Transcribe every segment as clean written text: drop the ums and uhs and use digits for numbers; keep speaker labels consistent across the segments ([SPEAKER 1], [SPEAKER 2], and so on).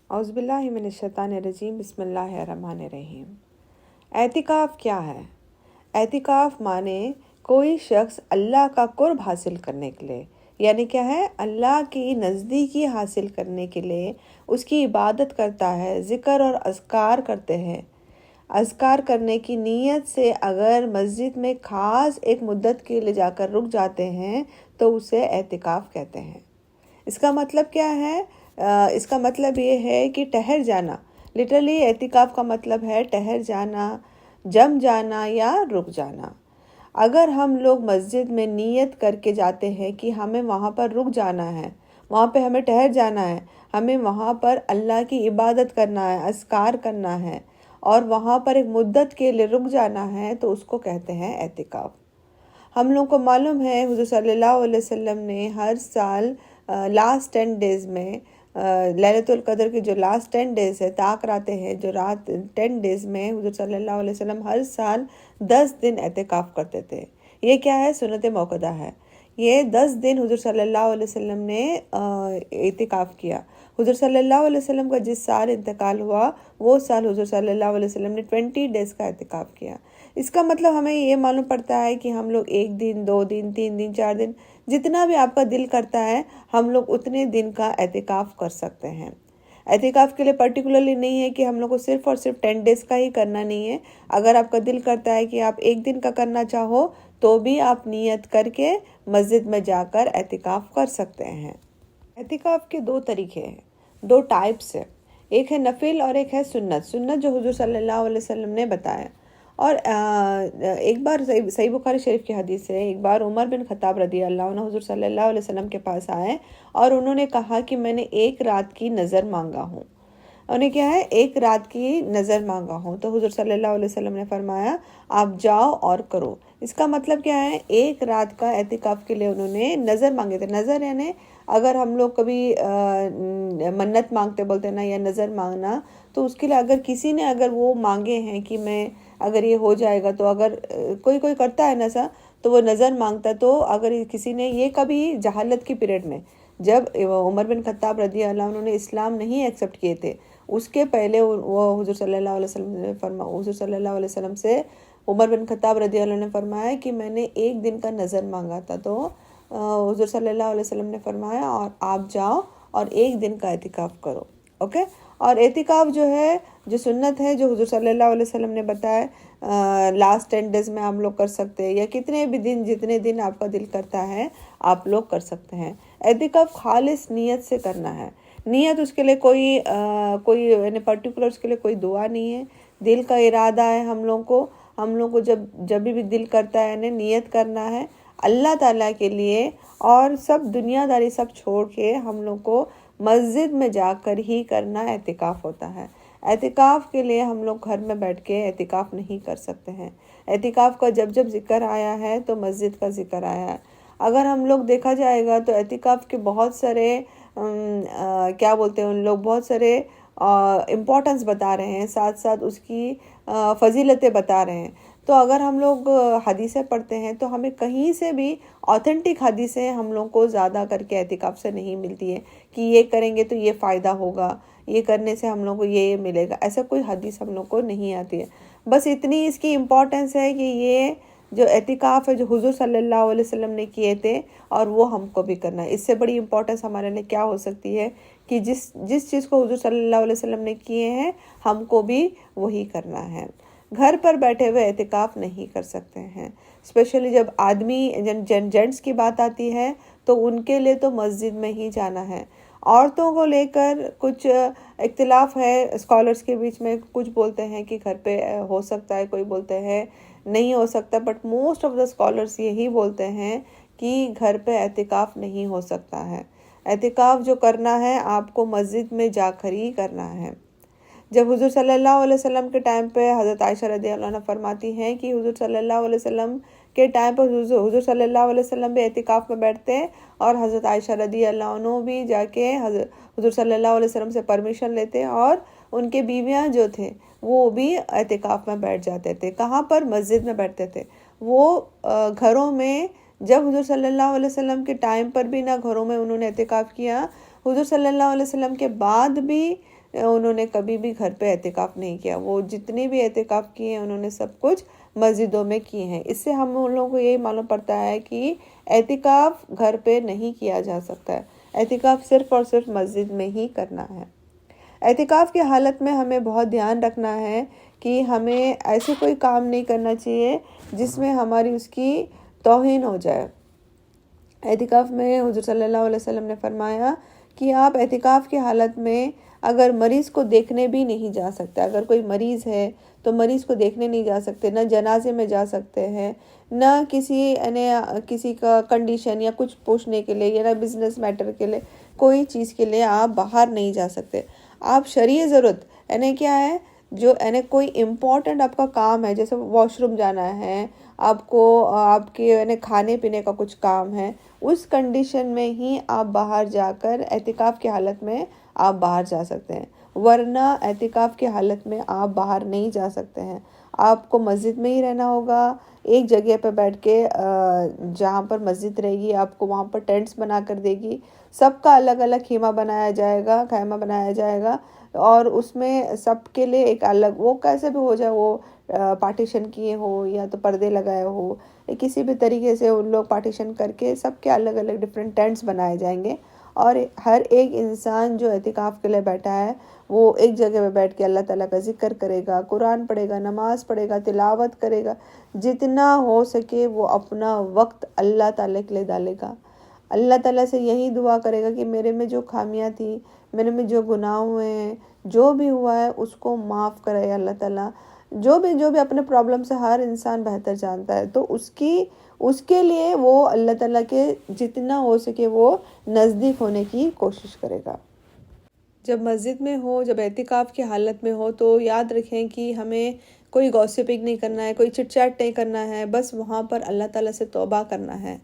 [SPEAKER 1] اعوذ باللہ من الشیطان الرجیم، بسم اللہ الرحمن الرحیم۔ اعتکاف کیا ہے؟ اعتکاف مانے کوئی شخص اللہ کا قرب حاصل کرنے کے لیے، یعنی کیا ہے، اللہ کی نزدیکی حاصل کرنے کے لیے اس کی عبادت کرتا ہے، ذکر اور اذکار کرتے ہیں۔ اذکار کرنے کی نیت سے اگر مسجد میں خاص ایک مدت کے لیے جا کر رک جاتے ہیں تو اسے اعتکاف کہتے ہیں۔ اس کا مطلب کیا ہے؟ اس کا مطلب یہ ہے کہ ٹھہر جانا۔ لٹرلی اعتکاف کا مطلب ہے ٹھہر جانا، جم جانا یا رک جانا۔ اگر ہم لوگ مسجد میں نیت کر کے جاتے ہیں کہ ہمیں وہاں پر رک جانا ہے، وہاں پہ ہمیں ٹھہر جانا ہے، ہمیں وہاں پر اللہ کی عبادت کرنا ہے، اذکار کرنا ہے اور وہاں پر ایک مدت کے لیے رک جانا ہے، تو اس کو کہتے ہیں اعتکاف۔ ہم لوگ کو معلوم ہے حضور صلی اللہ علیہ وسلم نے ہر سال لاسٹ 10 ڈیز میں لیلۃ القدر کی جو لاسٹ 10 ڈیز ہے، طاق راتیں ہیں جو رات 10 ڈیز میں حضور صلی اللہ علیہ وسلم ہر سال 10 دن اعتکاف کرتے تھے۔ یہ کیا ہے؟ سنت موقدہ ہے۔ یہ 10 دن حضور صلی اللہ علیہ وسلم نے اعتکاف کیا۔ حضور صلی اللہ علیہ وسلم کا جس سال انتقال ہوا وہ سال حضور صلی اللہ علیہ وسلم نے 20 ڈیز کا اعتکاف کیا۔ اس کا مطلب ہمیں یہ معلوم پڑتا ہے کہ ہم لوگ 1 دن، 2 دن، 3 دن، 4 دن، جتنا بھی آپ کا دل کرتا ہے ہم لوگ اتنے دن کا اعتکاف کر سکتے ہیں۔ اعتکاف کے لیے پرٹیکولرلی نہیں ہے کہ ہم لوگ کو صرف اور صرف 10 ڈیز کا ہی کرنا نہیں ہے۔ اگر آپ کا دل کرتا ہے کہ آپ 1 دن کا کرنا چاہو تو بھی آپ نیت کر کے مسجد میں جا کر اعتکاف کر سکتے ہیں۔ اعتکاف کے 2 طریقے ہیں، 2 ٹائپس ہیں، ایک ہے نفل اور ایک ہے سنت۔ سنت جو حضور صلی اللہ علیہ وسلم نے بتایا۔ اور ایک بار صحیح بخاری شریف کی حدیث ہے، ایک بار عمر بن خطاب رضی اللہ عنہ حضور صلی اللہ علیہ وسلم کے پاس آئے اور انہوں نے کہا کہ میں نے 1 رات کی نظر مانگا ہوں۔ انہیں کیا ہے؟ 1 رات کی نظر مانگا ہوں۔ تو حضور صلی اللہ علیہ وسلم نے فرمایا آپ جاؤ اور کرو۔ اس کا مطلب کیا ہے؟ 1 رات کا اعتکاف کے لیے انہوں نے نظر مانگے تھے۔ نظر یعنی اگر ہم لوگ کبھی منت مانگتے بولتے نا، یا نظر مانگنا، تو اس کے لیے اگر کسی نے اگر وہ مانگے ہیں کہ میں اگر یہ ہو جائے گا، تو اگر کوئی کرتا ہے نا سا، تو وہ نظر مانگتا، تو اگر کسی نے یہ کبھی جہالت کی پیریڈ میں، جب عمر بن خطاب رضی اللہ عنہ نے اسلام نہیں ایکسیپٹ کیے تھے، اس کے پہلے وہ حضور صلی اللہ علیہ وسلم نے حضور صلی اللہ علیہ وسلم سے عمر بن خطاب رضی اللہ عنہ نے فرمایا کہ میں نے 1 دن کا نظر مانگا تھا، تو حضور صلی اللہ علیہ وسلم نے فرمایا اور آپ جاؤ اور 1 دن کا اعتکاف کرو۔ اوکے؟ اور اعتکاف جو ہے، جو سنت ہے، جو حضور صلی اللہ علیہ وسلم نے بتایا، لاسٹ 10 ڈیز میں ہم لوگ کر سکتے ہیں، یا کتنے بھی دن، جتنے دن آپ کا دل کرتا ہے آپ لوگ کر سکتے ہیں۔ اعتکاف خالص نیت سے کرنا ہے۔ نیت اس کے لیے کوئی یعنی پرٹیکولر اس کے لیے کوئی دعا نہیں ہے، دل کا ارادہ ہے۔ ہم لوگ کو جب بھی دل کرتا ہے یعنی نیت کرنا ہے اللہ تعالیٰ کے لیے، اور سب دنیا داری سب چھوڑ کے ہم لوگ کو مسجد میں جا کر ہی کرنا اعتکاف ہوتا ہے۔ اعتکاف کے لیے ہم لوگ گھر میں بیٹھ کے اعتکاف نہیں کر سکتے ہیں۔ اعتکاف کا جب ذکر آیا ہے تو مسجد کا ذکر آیا ہے۔ اگر ہم لوگ دیکھا جائے گا تو اعتکاف کے بہت سارے کیا بولتے ہیں ان لوگ، بہت سارے امپورٹنس بتا رہے ہیں، ساتھ ساتھ اس کی فضیلتیں بتا رہے ہیں۔ تو اگر ہم لوگ حدیثیں پڑھتے ہیں تو ہمیں کہیں سے بھی آتھینٹک حدیثیں ہم لوگ کو زیادہ کر کے اعتکاف سے نہیں ملتی ہے کہ یہ کریں گے تو یہ فائدہ ہوگا، یہ کرنے سے ہم لوگ کو یہ ملے گا، ایسا کوئی حدیث ہم لوگ کو نہیں آتی ہے۔ بس اتنی اس کی امپورٹنس ہے کہ یہ جو اعتکاف ہے جو حضور صلی اللہ علیہ وسلم نے کیے تھے اور وہ ہم کو بھی کرنا ہے۔ اس سے بڑی امپورٹنس ہمارے لیے کیا ہو سکتی ہے کہ جس چیز کو حضور صلی اللہ علیہ وسلم نے کیے ہیں ہم کو بھی وہی کرنا ہے۔ گھر پر بیٹھے ہوئے اعتکاف نہیں کر سکتے ہیں، اسپیشلی جب آدمی جینٹس کی بات آتی ہے تو ان کے لیے تو مسجد میں ہی جانا ہے۔ عورتوں کو لے کر کچھ اختلاف ہے اسکالرس کے بیچ میں، کچھ بولتے ہیں کہ گھر پہ ہو سکتا ہے، کوئی بولتے ہیں نہیں ہو سکتا، but most of the scholars یہی بولتے ہیں کہ گھر پہ اعتکاف نہیں ہو سکتا ہے۔ اعتکاف جو کرنا ہے آپ کو مسجد میں جا کر ہی کرنا ہے۔ جب حضور صلی اللہ علیہ وسلم کے ٹائم پہ حضرت عائشہ رضی اللہ عنہ فرماتی ہیں کہ حضور صلی اللہ علیہ وسلم کے ٹائم پہ حضور صلی اللہ علیہ وسلم بھی اعتکاف میں بیٹھتے اور حضرت عائشہ رضی اللہ عنہ بھی جا کے حضور صلی اللہ علیہ وسلم سے پرمیشن لیتے، اور ان کے بیویاں جو تھے وہ بھی اعتکاف میں بیٹھ جاتے تھے۔ کہاں پر؟ مسجد میں بیٹھتے تھے۔ وہ گھروں میں جب حضور صلی اللہ علیہ وسلم کے ٹائم پر بھی نہ گھروں میں انہوں نے اعتکاف کیا، حضور صلی اللہ علیہ وسلم کے بعد بھی انہوں نے کبھی بھی گھر پہ اعتکاف نہیں کیا. وہ جتنے بھی اعتکاف کیے ہیں انہوں نے سب کچھ مسجدوں میں کیے ہیں. اس سے ہم ان لوگوں کو یہی معلوم پڑتا ہے کہ اعتکاف گھر پہ نہیں کیا جا سکتا ہے. اعتکاف صرف اور صرف مسجد میں ہی کرنا ہے. اعتکاف کی حالت میں ہمیں بہت دھیان رکھنا ہے کہ ہمیں ایسے کوئی کام نہیں کرنا چاہیے جس میں ہماری اس کی توہین ہو جائے. اعتکاف میں حضور صلی اللہ علیہ وسلم نے فرمایا کہ آپ اعتکاف کی حالت میں اگر مریض کو دیکھنے بھی نہیں جا سکتے. اگر کوئی مریض ہے تو مریض کو دیکھنے نہیں جا سکتے، نہ جنازے میں جا سکتے ہیں، نہ کسی کا کنڈیشن یا کچھ پوچھنے کے لیے یا نہ بزنس میٹر کے لیے، کوئی چیز کے لیے آپ باہر نہیں جا سکتے. آپ شرعی ضرورت کیا ہے، جو کوئی امپورٹنٹ آپ کا کام ہے، جیسے واش روم جانا ہے، آپ کو آپ کے کھانے پینے کا کچھ کام ہے، اس کنڈیشن میں ہی آپ باہر جا کر اعتکاف کی حالت میں آپ باہر جا سکتے ہیں. ورنہ اعتکاف کی حالت میں آپ باہر نہیں جا سکتے ہیں. آپ کو مسجد میں ہی رہنا ہوگا، ایک جگہ پہ بیٹھ کے. جہاں پر مسجد رہے گی آپ کو وہاں پر ٹینٹس بنا کر دے گی، سب کا الگ الگ خیمہ بنایا جائے گا اور اس میں سب کے لیے ایک الگ، وہ کیسے بھی ہو جائے، وہ پارٹیشن کیے ہو یا تو پردے لگائے ہو، کسی بھی طریقے سے ان لوگ پارٹیشن کر کے سب کے الگ الگ ڈفرینٹ ٹینٹس بنائے جائیں گے. اور ہر ایک انسان جو اعتکاف کے لیے بیٹھا ہے وہ ایک جگہ پہ بیٹھ کے اللہ تعالیٰ کا ذکر کرے گا، قرآن پڑھے گا، نماز پڑھے گا، تلاوت کرے گا. جتنا ہو سکے وہ اپنا وقت اللہ تعالیٰ کے لیے ڈالے گا. اللہ تعالیٰ سے یہی دعا کرے گا کہ میرے میں جو خامیاں تھیں، میرے میں جو گناہ ہوئے ہیں، جو بھی ہوا ہے اس کو معاف کرے اللہ تعالیٰ. جو بھی اپنے پرابلم سے ہر انسان بہتر جانتا ہے، تو اس کے لیے وہ اللہ تعالیٰ کے جتنا ہو سکے وہ نزدیک ہونے کی کوشش کرے گا. جب مسجد میں ہو، جب اعتکاف کی حالت میں ہو، تو یاد رکھیں کہ ہمیں کوئی گوسپنگ نہیں کرنا ہے، کوئی چٹ چیٹ نہیں کرنا ہے. بس وہاں پر اللہ تعالیٰ سے توبہ کرنا ہے.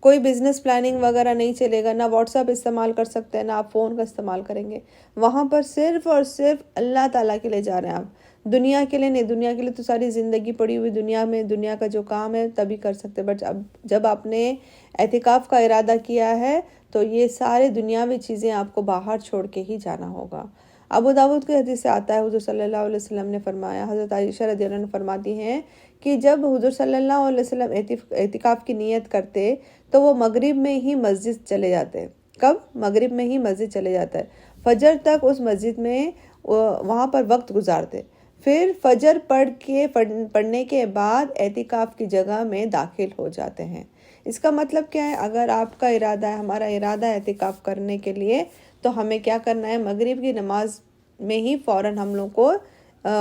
[SPEAKER 1] کوئی بزنس پلاننگ وغیرہ نہیں چلے گا، نہ واٹس ایپ استعمال کر سکتے ہیں، نہ آپ فون کا استعمال کریں گے. وہاں پر صرف اور صرف اللہ تعالیٰ کے لیے جا رہے ہیں آپ، دنیا کے لیے نہیں. دنیا کے لیے تو ساری زندگی پڑی ہوئی دنیا میں، دنیا کا جو کام ہے تبھی کر سکتے. بٹ جب آپ نے اعتکاف کا ارادہ کیا ہے تو یہ سارے دنیاوی چیزیں آپ کو باہر چھوڑ کے ہی جانا ہوگا. ابو داؤد کی حدیث سے آتا ہے، حضور صلی اللہ علیہ وسلم نے فرمایا، حضرت عائشہ رضی اللہ عنہ فرماتی ہیں کہ جب حضور صلی اللہ علیہ وسلم اعتکاف کی نیت کرتے تو وہ مغرب میں ہی مسجد چلے جاتے. کب؟ مغرب میں ہی مسجد چلے جاتا ہے. فجر تک اس مسجد میں وہاں پر وقت گزارتے، پھر فجر پڑھنے کے بعد اعتکاف کی جگہ میں داخل ہو جاتے ہیں. اس کا مطلب کیا ہے؟ اگر آپ کا ارادہ ہے، ہمارا ارادہ ہے اعتکاف کرنے کے لیے، تو ہمیں کیا کرنا ہے؟ مغرب کی نماز میں ہی فوراً ہم لوگ کو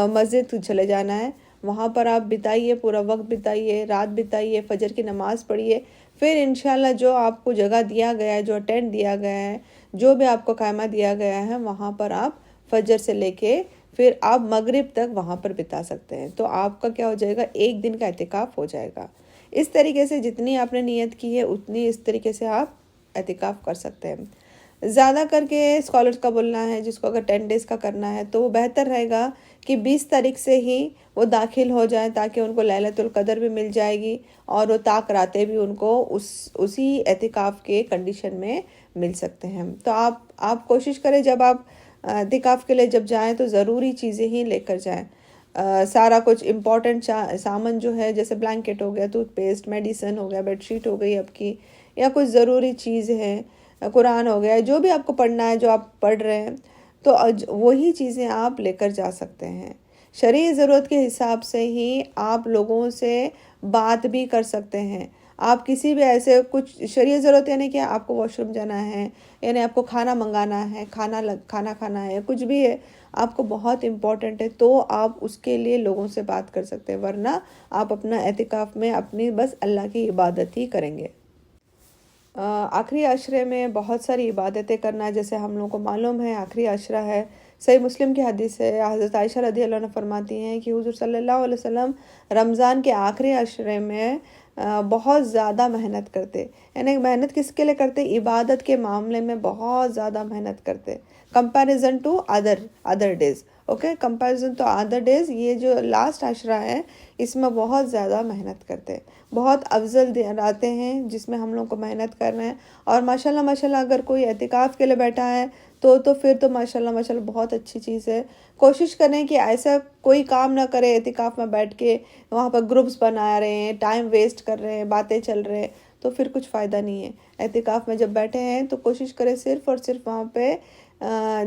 [SPEAKER 1] مسجد چلے جانا ہے. وہاں پر آپ بتائیے، پورا وقت بتائیے، رات بتائیے، فجر کی نماز پڑھیے. پھر انشاءاللہ جو آپ کو جگہ دیا گیا ہے، جو ٹینٹ دیا گیا ہے، جو بھی آپ کو خیمہ دیا گیا ہے، وہاں پر آپ فجر سے لے کے پھر آپ مغرب تک وہاں پر بتا سکتے ہیں. تو آپ کا کیا ہو جائے گا؟ ایک دن کا اعتکاف ہو جائے گا. اس طریقے سے جتنی آپ نے نیت کی ہے اتنی اس طریقے سے آپ اعتکاف کر سکتے ہیں. زیادہ کر کے اسکالرز کا بولنا ہے، جس کو اگر 10 days کا کرنا ہے تو وہ بہتر رہے گا کہ 20 تاریخ سے ہی وہ داخل ہو جائیں، تاکہ ان کو لیلۃ القدر بھی مل جائے گی اور وہ طاق راتیں بھی ان کو اسی اعتکاف کے کنڈیشن میں مل سکتے ہیں. تو آپ کوشش کریں جب آپ اعتکاف کے لیے جب جائیں تو ضروری چیزیں ہی لے کر جائیں. سارا کچھ امپورٹنٹ سامان جو ہے، جیسے بلینکٹ ہو گیا، ٹوتھ پیسٹ، میڈیسن ہو گیا، بیڈ شیٹ ہو گئی آپ کی، یا کچھ ضروری چیز ہے، قرآن ہو گیا، جو بھی آپ کو پڑھنا ہے، جو آپ پڑھ رہے ہیں، تو وہی چیزیں آپ لے کر جا سکتے ہیں. شرعی ضرورت کے حساب سے ہی آپ لوگوں سے بات بھی کر سکتے ہیں. آپ کسی بھی ایسے کچھ شرعی ضرورت کہ آپ کو واش روم جانا ہے، آپ کو کھانا منگانا ہے، کھانا کھانا ہے، کچھ بھی ہے آپ کو بہت امپورٹنٹ ہے، تو آپ اس کے لیے لوگوں سے بات کر سکتے ہیں. ورنہ آپ اپنا اعتکاف میں اپنی بس اللہ کی عبادت ہی کریں گے. آخری عشرے میں بہت ساری عبادتیں کرنا، جیسے ہم لوگوں کو معلوم ہے آخری عشرہ ہے. صحیح مسلم کی حدیث ہے، حضرت عائشہ رضی اللہ عنہ فرماتی ہیں کہ حضور صلی اللہ علیہ وسلم رمضان کے آخری عشرے میں بہت زیادہ محنت کرتے. محنت کس کے لیے کرتے؟ عبادت کے معاملے میں بہت زیادہ محنت کرتے. Comparison to other days, comparison to other days, یہ جو لاسٹ عشرہ ہے اس میں بہت زیادہ محنت کرتے. بہت افضل دن آتے ہیں جس میں ہم لوگ کو محنت کرنا ہے. اور ماشاءاللہ اگر کوئی اعتکاف کے لیے بیٹھا ہے تو پھر تو ماشاءاللہ ماشاءاللہ بہت اچھی چیز ہے. کوشش کریں کہ ایسا کوئی کام نہ کرے اعتکاف میں بیٹھ کے وہاں پر گروپس بنا رہے ہیں، ٹائم ویسٹ کر رہے ہیں، باتیں چل رہے ہیں، تو پھر کچھ فائدہ نہیں ہے. اعتکاف میں جب بیٹھے ہیں تو کوشش کریں صرف اور صرف وہاں پہ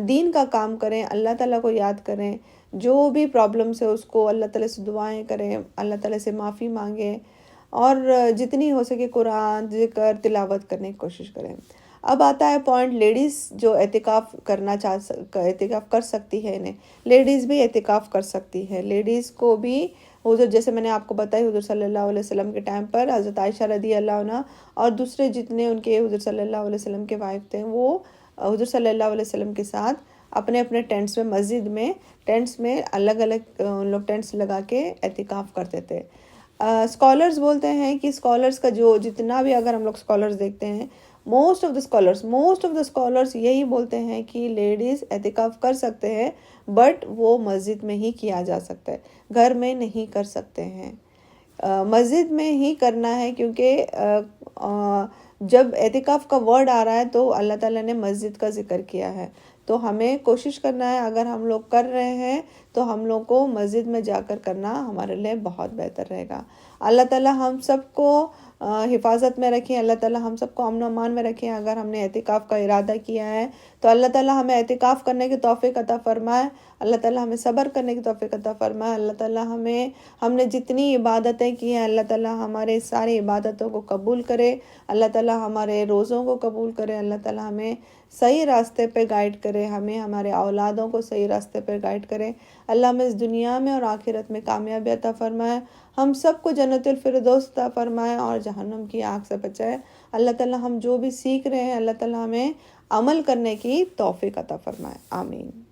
[SPEAKER 1] دین کا کام کریں، اللہ تعالیٰ کو یاد کریں، جو بھی پرابلمس ہے اس کو اللہ تعالیٰ سے دعائیں کریں، اللہ تعالیٰ سے معافی مانگیں، اور جتنی ہو سکے قرآن ذکر تلاوت کرنے کی کوشش کریں. اب آتا ہے پوائنٹ لیڈیز جو اعتکاف اعتکاف کر سکتی ہے. انہیں لیڈیز بھی اعتکاف کر سکتی ہے. لیڈیز کو بھی حضور، جیسے میں نے آپ کو بتائی، حضور صلی اللہ علیہ وسلم کے ٹائم پر حضرت عائشہ رضی اللہ عنہ اور دوسرے جتنے ان کے حضور صلی اللہ علیہ وسلم کے وائف تھے، وہ حضور صلی اللہ علیہ وسلم کے ساتھ اپنے اپنے ٹینٹس میں، مسجد میں ٹینٹس میں الگ الگ لوگ ٹینٹس لگا کے اعتکاف کرتے تھے. اسکالرز بولتے ہیں کہ اسکالرز کا جو جتنا بھی، اگر ہم لوگ اسکالرز دیکھتے ہیں، موسٹ آف دا اسکالرز یہی بولتے ہیں کہ لیڈیز اعتکاف کر سکتے ہیں، بٹ وہ مسجد میں ہی کیا جا سکتا ہے، گھر میں نہیں کر سکتے ہیں. مسجد میں ہی کرنا ہے، کیونکہ جب اعتکاف کا ورڈ آ رہا ہے تو اللہ تعالیٰ نے مسجد کا ذکر کیا ہے. تو ہمیں کوشش کرنا ہے، اگر ہم لوگ کر رہے ہیں تو ہم لوگ کو مسجد میں جا کر کرنا ہمارے لیے بہت بہتر رہے گا. اللہ تعالیٰ ہم سب کو حفاظت میں رکھیں، اللہ تعالیٰ ہم سب کو امن و امان میں رکھیں. اگر ہم نے اعتکاف کا ارادہ کیا ہے تو اللہ تعالیٰ ہمیں اعتکاف کرنے کی توفیق عطا فرمائے، اللہ تعالیٰ ہمیں صبر کرنے کی توفیق عطا فرمائے. اللہ تعالیٰ ہم نے جتنی عبادتیں کی ہیں، اللہ تعالیٰ ہمارے ساری عبادتوں کو قبول کرے، اللہ تعالیٰ ہمارے روزوں کو قبول کرے، اللہ تعالیٰ ہمیں صحیح راستے پہ گائیڈ کرے، ہمیں ہمارے اولادوں کو صحیح راستے پہ گائیڈ کرے. اللہ ہمیں اس دنیا میں اور آخرت میں کامیابی عطا فرمائے، ہم سب کو جنت الفردوس عطا فرمائے اور جہنم کی آگ سے بچائے. اللہ تعالیٰ ہم جو بھی سیکھ رہے ہیں، اللہ تعالیٰ ہمیں عمل کرنے کی توفیق عطا فرمائے. آمین.